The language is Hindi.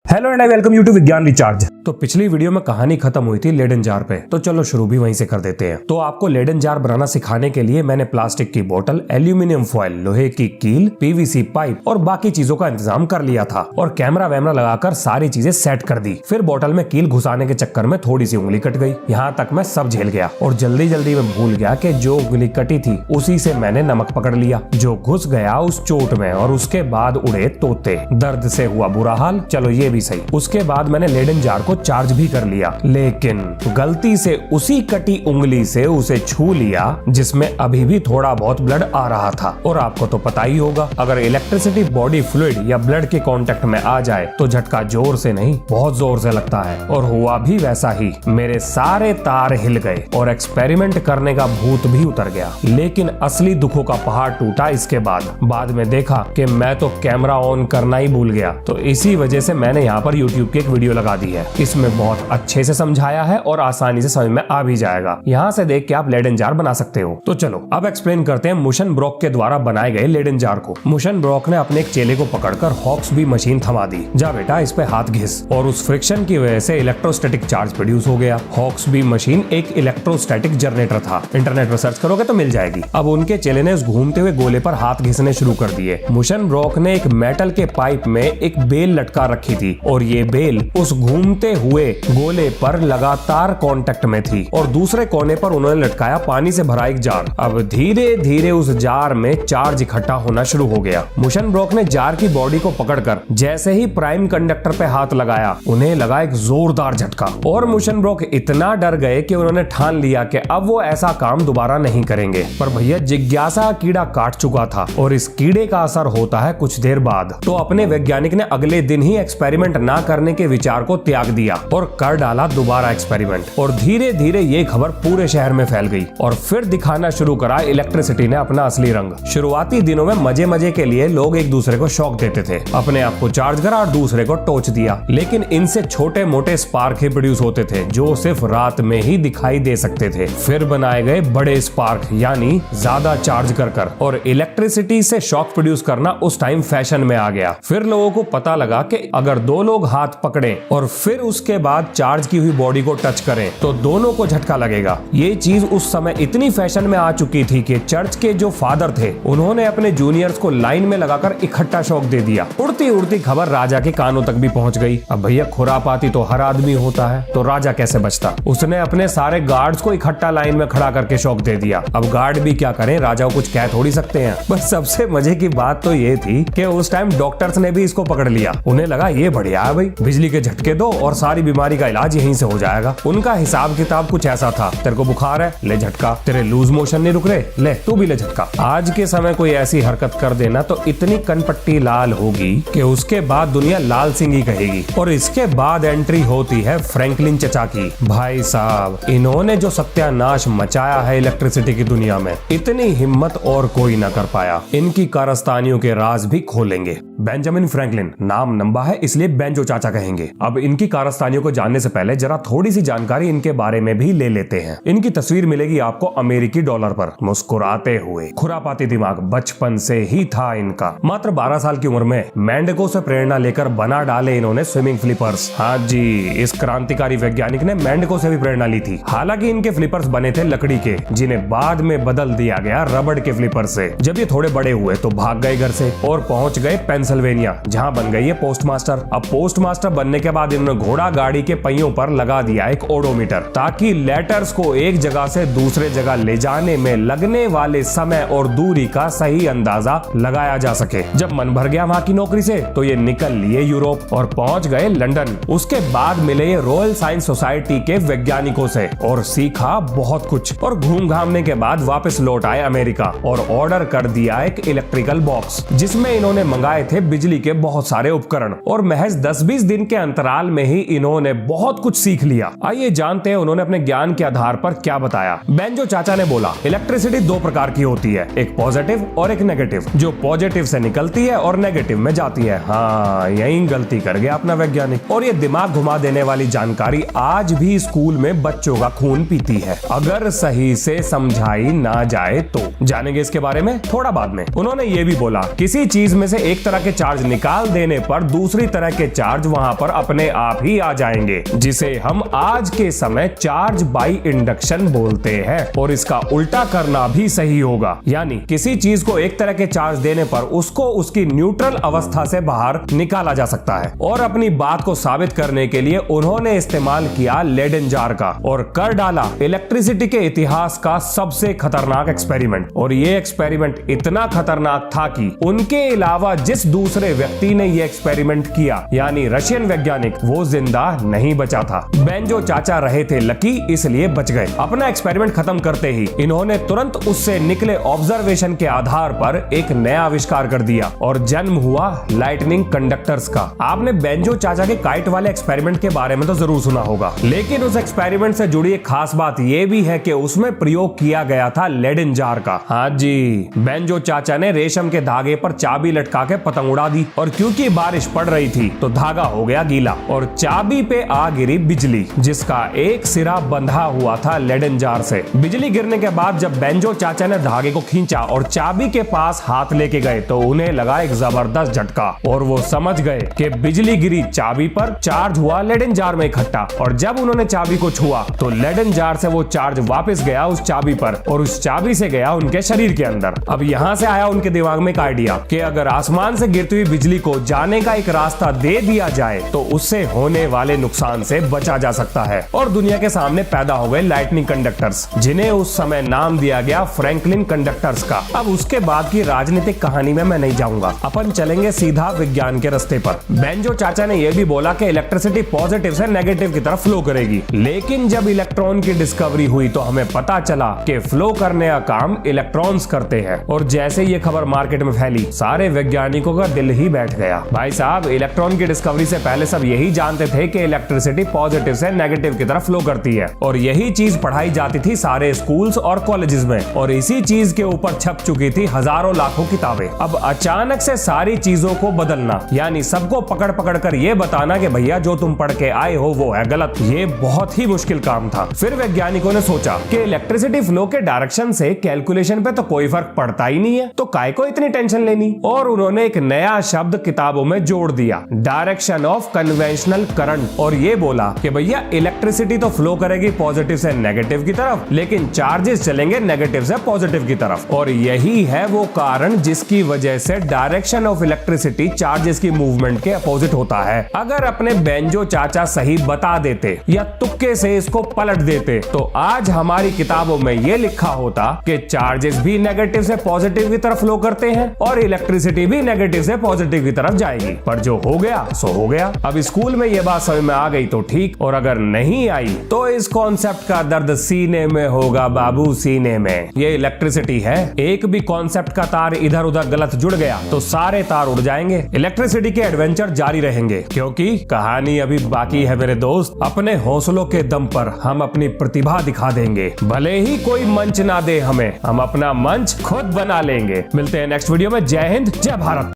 Hello and I welcome you to Vigyan recharge. तो पिछली वीडियो में कहानी खत्म हुई थी लेडन जार पे, तो चलो शुरू भी वहीं से कर देते हैं। तो आपको लेडन जार बनाना सिखाने के लिए मैंने प्लास्टिक की बोतल, एल्यूमिनियम फॉइल, लोहे की कील, पीवीसी पाइप और बाकी चीजों का इंतजाम कर लिया था और कैमरा वैमरा लगाकर सारी चीजें सेट कर दी। फिर बोतल में कील घुसाने के चक्कर में थोड़ी सी उंगली कट गई। यहाँ तक मैं सब झेल गया और जल्दी जल्दी में भूल गया कि जो उंगली कटी थी उसी से मैंने नमक पकड़ लिया जो घुस गया उस चोट में, और उसके बाद उड़े तोते। दर्द से हुआ बुरा हाल, चलो ये भी सही। उसके बाद मैंने लेडन जार को चार्ज भी कर लिया, लेकिन गलती से उसी कटी उंगली से उसे छू लिया जिसमें अभी भी थोड़ा बहुत ब्लड आ रहा था। और आपको तो पता ही होगा, अगर इलेक्ट्रिसिटी बॉडी फ्लूइड या ब्लड के कांटेक्ट में आ जाए तो झटका जोर से नहीं बहुत जोर से लगता है। और हुआ भी वैसा ही। मेरे सारे तार हिल गए और एक्सपेरिमेंट करने का भूत भी उतर गया। लेकिन असली दुखों का पहाड़ टूटा इसके बाद में देखा कि मैं तो कैमरा ऑन करना ही भूल गया। तो इसी वजह से मैंने यहाँ पर यूट्यूब की एक वीडियो लगा दी है। इसमें बहुत अच्छे से समझाया है और आसानी से समझ में आ भी जाएगा। यहाँ से देख के आप लेडन जार बना सकते हो। तो चलो अब एक्सप्लेन करते हैं मुशन ब्रॉक के द्वारा बनाए गए लेडन जार को। मुशन ब्रॉक ने अपने एक चेले को पकड़कर हॉक्सबी मशीन थमा दी। जा बेटा इस पे हाथ घिस, और उस फ्रिक्शन की वजह से इलेक्ट्रोस्टैटिक चार्ज प्रोड्यूस हो गया। हॉक्सबी मशीन एक इलेक्ट्रोस्टैटिक जनरेटर था। इंटरनेट पर सर्च करोगे तो मिल जाएगी। अब उनके चेले ने उस घूमते हुए गोले पर हाथ घिसने शुरू कर दिए। मुशन ब्रॉक ने एक मेटल के पाइप में एक बेल लटका रखी थी और ये बेल उस घूमते हुए गोले पर लगातार कांटेक्ट में थी, और दूसरे कोने पर उन्होंने लटकाया पानी से भरा एक जार। अब धीरे धीरे उस जार में चार्ज इकट्ठा होना शुरू हो गया। मुशन ब्रॉक ने जार की बॉडी को पकड़कर जैसे ही प्राइम कंडक्टर पे हाथ लगाया, उन्हें लगा एक जोरदार झटका, और मुशन ब्रॉक इतना डर गए कि उन्होंने ठान लिया कि अब वो ऐसा काम दोबारा नहीं करेंगे। पर भैया जिज्ञासा कीड़ा काट चुका था और इस कीड़े का असर होता है कुछ देर बाद। तो अपने वैज्ञानिक ने अगले दिन ही एक्सपेरिमेंट ना करने के विचार को त्याग दिया और कर डाला दोबारा एक्सपेरिमेंट। और धीरे धीरे ये खबर पूरे शहर में फैल गई और फिर दिखाना शुरू करा इलेक्ट्रिसिटी ने अपना असली रंग। शुरुआती दिनों में मजे मजे के लिए लोग एक दूसरे को शॉक देते थे, अपने आप को चार्ज करा और दूसरे को टॉर्च दिया। लेकिन इनसे छोटे मोटे स्पार्क ही प्रोड्यूस होते थे जो सिर्फ रात में ही दिखाई दे सकते थे। फिर बनाए गए बड़े स्पार्क, यानी ज्यादा चार्ज कर और इलेक्ट्रिसिटी से शॉक प्रोड्यूस करना उस टाइम फैशन में आ गया। फिर लोगों को पता लगा कि अगर दो लोग हाथ पकड़े और फिर उसके बाद चार्ज की हुई बॉडी को टच करें तो दोनों को झटका लगेगा। ये चीज उस समय इतनी फैशन में आ चुकी थी कि चर्च के जो फादर थे उन्होंने अपने जूनियर्स को लाइन में लगाकर इकट्ठा शॉक दे दिया। उड़ती उड़ती खबर राजा के कानों तक भी पहुंच गई। अब भैया खुरापाती तो हर आदमी होता है, तो राजा कैसे बचता? उसने अपने सारे गार्ड्स को इकट्ठा लाइन में खड़ा करके शॉक दे दिया। अब गार्ड भी क्या करें, राजा को कुछ कह थोड़ी सकते हैं। बस सबसे मजे की बात तो ये थी कि उस टाइम डॉक्टर्स ने भी इसको पकड़ लिया। उन्हें लगा ये बढ़िया है भाई, बिजली के झटके दो और सारी बीमारी का इलाज यहीं से हो जाएगा। उनका हिसाब किताब कुछ ऐसा था, तेरे को बुखार है ले झटका, तेरे लूज मोशन नहीं रुक रहे ले तू भी ले झटका। आज के समय कोई ऐसी हरकत कर देना तो इतनी कनपट्टी लाल होगी कि उसके बाद दुनिया लाल सिंह ही कहेगी। और इसके बाद एंट्री होती है फ्रैंकलिन चचा की। भाई साहब, इन्होंने जो सत्यानाश मचाया है इलेक्ट्रिसिटी की दुनिया में, इतनी हिम्मत और कोई न कर पाया। इनकी कारस्तानियों के राज भी खोलेंगे। बेंजामिन फ्रैंकलिन नाम लंबा है इसलिए बेंजो चाचा कहेंगे। अब इनकी कारस्तानियों को जानने से पहले जरा थोड़ी सी जानकारी इनके बारे में भी ले लेते हैं। इनकी तस्वीर मिलेगी आपको अमेरिकी डॉलर पर, मुस्कुराते हुए। खुरापाती दिमाग बचपन से ही था इनका। मात्र 12 साल की उम्र में मेंढकों से प्रेरणा लेकर बना डाले इन्होंने स्विमिंग फ्लिपर्स। हाँ जी, इस क्रांतिकारी वैज्ञानिक ने मेंढकों से भी प्रेरणा ली थी। हालांकि इनके फ्लिपर्स बने थे लकड़ी के, जिन्हें बाद में बदल दिया गया रबड़ के फ्लिपर से। जब ये थोड़े बड़े हुए तो भाग गए घर से और पहुंच गए पेंसिल्वेनिया, जहां बन गई ये पोस्टमास्टर। अब पोस्टमास्टर बनने के बाद इन्होंने घोड़ा गाड़ी के पहियों पर लगा दिया एक ओडोमीटर, ताकि लेटर्स को एक जगह से दूसरे जगह ले जाने में लगने वाले समय और दूरी का सही अंदाजा लगाया जा सके। जब मन भर गया वहां की नौकरी से तो ये निकल लिए यूरोप और पहुंच गए लंदन। उसके बाद मिले ये रॉयल साइंस सोसाइटी के वैज्ञानिकों से और सीखा बहुत कुछ। और घूम घामने के बाद वापस लौट आए अमेरिका और ऑर्डर कर दिया एक इलेक्ट्रिकल बॉक्स, जिसमें इन्होंने मंगाए थे बिजली के बहुत सारे उपकरण। और महज 10-20 दिन के अंतराल में ही इन्होंने बहुत कुछ सीख लिया। आइए जानते हैं उन्होंने अपने ज्ञान के आधार पर क्या बताया। बेंजो चाचा ने बोला, इलेक्ट्रिसिटी दो प्रकार की होती है, एक पॉजिटिव और एक नेगेटिव। जो पॉजिटिव से निकलती है और नेगेटिव में जाती है। हाँ, यही गलती कर गया अपना वैज्ञानिक। और ये दिमाग घुमा देने वाली जानकारी आज भी स्कूल में बच्चों का खून पीती है, अगर सही से समझाई ना जाए तो। जानेंगे इसके बारे में थोड़ा बाद में। उन्होंने ये भी बोला, किसी चीज में से एक तरह तरह के चार्ज निकाल देने पर दूसरी तरह के चार्ज वहां पर अपने आप ही आ जाएंगे, जिसे हम आज के समय चार्ज बाई इंडक्शन बोलते हैं। और इसका उल्टा करना भी सही होगा, यानी किसी चीज को एक तरह के चार्ज देने पर उसको उसकी न्यूट्रल अवस्था से बाहर निकाला जा सकता है। और अपनी बात को साबित करने के लिए उन्होंने इस्तेमाल किया लेडेन जार का और कर डाला इलेक्ट्रिसिटी के इतिहास का सबसे खतरनाक एक्सपेरिमेंट। और ये एक्सपेरिमेंट इतना खतरनाक था कि उनके अलावा जिस दूसरे व्यक्ति ने ये एक्सपेरिमेंट किया, यानी रशियन वैज्ञानिक, वो जिंदा नहीं बचा था। बेंजो चाचा रहे थे लकी, इसलिए बच गए। अपना एक्सपेरिमेंट खत्म करते ही इन्होंने तुरंत उससे निकले ऑब्जर्वेशन के आधार पर एक नया आविष्कार कर दिया और जन्म हुआ लाइटनिंग कंडक्टर्स का। आपने बेंजो चाचा के काइट वाले एक्सपेरिमेंट के बारे में तो जरूर सुना होगा, लेकिन उस एक्सपेरिमेंट से जुड़ी एक खास बात यह भी है कि उसमें प्रयोग किया गया था लेडेन जार का। हाँ जी, बेंजो चाचा ने रेशम के धागे पर चाबी लटका के पतंग उड़ा दी और क्योंकि बारिश पड़ रही थी तो धागा हो गया गीला और चाबी पे आ गिरी बिजली, जिसका एक सिरा बंधा हुआ था लेडेन जार से। बिजली गिरने के बाद जब बेंजो चाचा ने धागे को खींचा और चाबी के पास हाथ लेके गए तो उन्हें लगा एक जबरदस्त झटका और वो समझ गए कि बिजली गिरी चाबी पर, चार्ज हुआ लेडेन जार में इकट्ठा। और जब उन्होंने चाबी को छुआ तो लेडेन जार से वो चार्ज वापस गया उस चाबी पर और उस चाबी से गया उनके शरीर के अंदर। अब यहाँ से आया उनके दिमाग में एक आइडिया कि अगर आसमान से गिरती हुई बिजली को जाने का एक रास्ता दे दिया जाए तो उससे होने वाले नुकसान से बचा जा सकता है। और दुनिया के सामने पैदा हो गए लाइटनिंग कंडक्टर्स, जिन्हें उस समय नाम दिया गया फ्रैंकलिन कंडक्टर्स का। अब उसके बाद की राजनीतिक कहानी में मैं नहीं जाऊंगा, अपन चलेंगे सीधा विज्ञान के रास्ते पर। बेंजो चाचा ने यह भी बोला कि इलेक्ट्रिसिटी पॉजिटिव से नेगेटिव की तरफ फ्लो करेगी, लेकिन जब इलेक्ट्रॉन की डिस्कवरी हुई तो हमें पता चला कि फ्लो करने का काम इलेक्ट्रॉन्स करते हैं। और जैसे ये खबर मार्केट में फैली, सारे वैज्ञानिकों का दिल ही बैठ गया। भाई साहब, इलेक्ट्रॉन की डिस्कवरी से पहले सब यही जानते थे कि इलेक्ट्रिसिटी पॉजिटिव से नेगेटिव की तरफ फ्लो करती है और यही चीज पढ़ाई जाती थी सारे स्कूल्स और कॉलेजेस में और इसी चीज के ऊपर छप चुकी थी हजारों लाखों किताबें। अब अचानक से सारी चीजों को बदलना, यानी सबको पकड़ पकड़ कर ये बताना कि भैया जो तुम पढ़ के आए हो वो है गलत, ये बहुत ही मुश्किल काम था। फिर वैज्ञानिकों ने सोचा कि इलेक्ट्रिसिटी फ्लो के डायरेक्शन से कैलकुलेशन पे तो कोई फर्क पड़ता ही नहीं है, तो काय को इतनी टेंशन लेनी। और उन्होंने एक नया शब्द किताबों में जोड़ दिया, डायरेक्शन ऑफ कन्वेंशनल करंट, और ये बोला कि भैया इलेक्ट्रिसिटी तो फ्लो करेगी पॉजिटिव से नेगेटिव की तरफ, लेकिन चार्जेस चलेंगे नेगेटिव से पॉजिटिव की तरफ। और यही है वो कारण जिसकी वजह से डायरेक्शन ऑफ इलेक्ट्रिसिटी चार्जेस की मूवमेंट के अपोजिट होता है। अगर अपने बेंजो चाचा सही बता देते या तुक्के से इसको पलट देते तो आज हमारी किताबों में ये लिखा होता कि चार्जेस भी नेगेटिव से पॉजिटिव की तरफ फ्लो करते हैं और इलेक्ट्रिसिटी भी नेगेटिव से पॉजिटिव की तरफ जाएगी। पर जो हो गया सो हो गया। अब स्कूल में ये बात समझ में आ गई तो ठीक, और अगर नहीं आई तो इस कॉन्सेप्ट का दर्द सीने में होगा बाबू, सीने में। ये इलेक्ट्रिसिटी है, एक भी कॉन्सेप्ट का तार इधर उधर गलत जुड़ गया तो सारे तार उड़ जाएंगे। इलेक्ट्रिसिटी के एडवेंचर जारी रहेंगे क्योंकि कहानी अभी बाकी है मेरे दोस्त। अपने हौसलों के दम पर हम अपनी प्रतिभा दिखा देंगे, भले ही कोई मंच ना दे हमें, हम अपना मंच खुद बना लेंगे। मिलते हैं नेक्स्ट वीडियो में। जय हिंद, जय भारत।